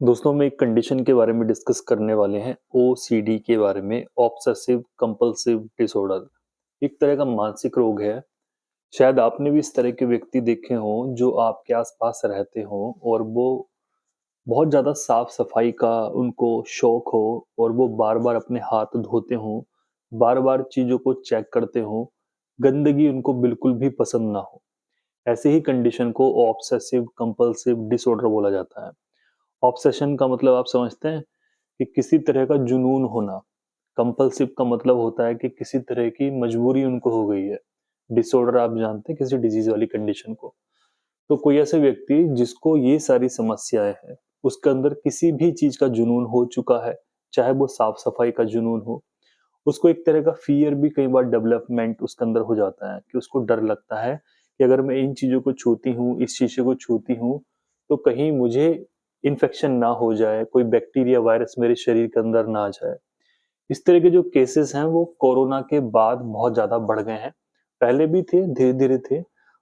दोस्तों हम एक कंडीशन के बारे में डिस्कस करने वाले हैं ओसीडी के बारे में। ऑब्सेसिव कंपल्सिव डिसऑर्डर एक तरह का मानसिक रोग है। शायद आपने भी इस तरह के व्यक्ति देखे हों जो आपके आसपास रहते हों और वो बहुत ज़्यादा साफ सफाई का उनको शौक हो और वो बार बार अपने हाथ धोते हों, बार बार चीज़ों को चेक करते हों, गंदगी उनको बिल्कुल भी पसंद ना हो। ऐसे ही कंडीशन को ऑब्सेसिव कंपल्सिव डिसऑर्डर बोला जाता है। ऑब्सेशन का मतलब आप समझते हैं कि किसी तरह का जुनून होना। कंपल्सिव का मतलब होता है कि किसी तरह की मजबूरी उनको हो गई है। डिसऑर्डर आप जानते हैं किसी डिजीज वाली कंडीशन को। तो कोई ऐसे व्यक्ति जिसको ये सारी समस्याएं हैं, उसके अंदर किसी भी चीज का जुनून हो चुका है, चाहे वो साफ सफाई का जुनून हो, उसको एक तरह का फियर भी कई बार डेवलपमेंट उसके अंदर हो जाता है कि उसको डर लगता है कि अगर मैं इन चीजों को छूती हूँ, इस शीशे को छूती हूँ, तो कहीं मुझे इन्फेक्शन ना हो जाए, कोई बैक्टीरिया वायरस मेरे शरीर के अंदर ना आ जाए। इस तरह के जो केसेस हैं वो कोरोना के बाद बहुत ज़्यादा बढ़ गए हैं। पहले भी थे, धीरे-धीरे थे,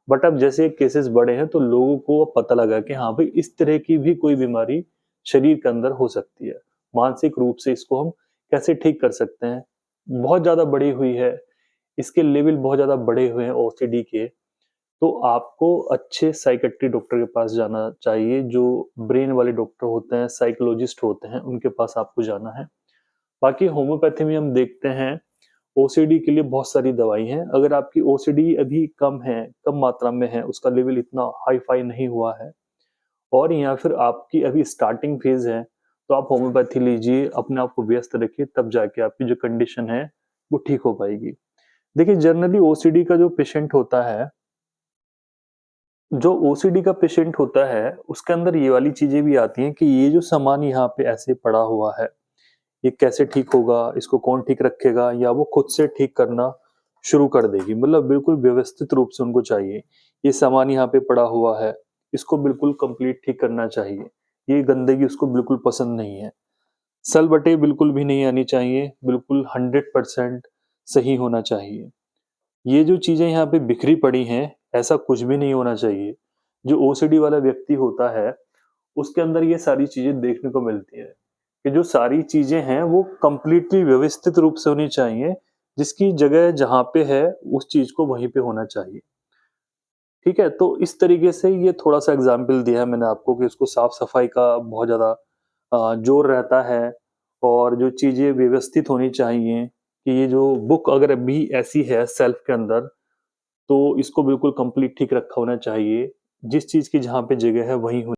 बट अब जैसे केसेस बढ़े हैं तो लोगों को अब पता लगा कि हाँ भाई इस तरह की भी कोई बीमारी शरीर के अंदर हो सकती है। मानसिक रूप से इसको हम कैसे ठीक कर सकते हैं? बहुत ज़्यादा बढ़ी हुई है, इसके लेवल बहुत ज़्यादा बढ़े हुए हैं ओसीडी के। तो आपको अच्छे साइकियाट्री डॉक्टर के पास जाना चाहिए, जो ब्रेन वाले डॉक्टर होते हैं, साइकोलॉजिस्ट होते हैं, उनके पास आपको जाना है। बाकी होम्योपैथी में हम देखते हैं ओसीडी के लिए बहुत सारी दवाई हैं। अगर आपकी ओसीडी अभी कम है, कम मात्रा में है, उसका लेवल इतना हाई-फाई नहीं हुआ है और या फिर आपकी अभी स्टार्टिंग फेज़ है, तो आप होम्योपैथी लीजिए, अपने आप को व्यस्त रखिए, तब जाके आपकी जो कंडीशन है, वो ठीक हो पाएगी। देखिए जनरली ओसीडी का जो पेशेंट होता है, जो ओसीडी का पेशेंट होता है, उसके अंदर ये वाली चीज़ें भी आती हैं कि ये जो सामान यहाँ पे ऐसे पड़ा हुआ है, ये कैसे ठीक होगा, इसको कौन ठीक रखेगा, या वो खुद से ठीक करना शुरू कर देगी। मतलब बिल्कुल व्यवस्थित रूप से उनको चाहिए। ये सामान यहाँ पे पड़ा हुआ है, इसको बिल्कुल कंप्लीट ठीक करना चाहिए। ये गंदगी उसको बिल्कुल पसंद नहीं है। सलबटें बिल्कुल भी नहीं आनी चाहिए, बिल्कुल 100% सही होना चाहिए। ये जो चीज़ें यहाँ पे बिखरी पड़ी हैं, ऐसा कुछ भी नहीं होना चाहिए। जो ओसीडी वाला व्यक्ति होता है, उसके अंदर ये सारी चीज़ें देखने को मिलती हैं, कि जो सारी चीज़ें हैं वो कंप्लीटली व्यवस्थित रूप से होनी चाहिए, जिसकी जगह जहाँ पे है, उस चीज़ को वहीं पे होना चाहिए। ठीक है? तो इस तरीके से ये थोड़ा-सा एग्ज़ाम्पल दिया है मैंने आपको कि उसको साफ-सफाई का बहुत ज़्यादा ज़ोर रहता है और जो चीज़ें व्यवस्थित होनी चाहिए, कि ये जो बुक अगर अभी ऐसी है शेल्फ के अंदर, तो इसको बिल्कुल कंप्लीट ठीक रखा होना चाहिए। जिस चीज़ की जहाँ पे जगह है वहीं हो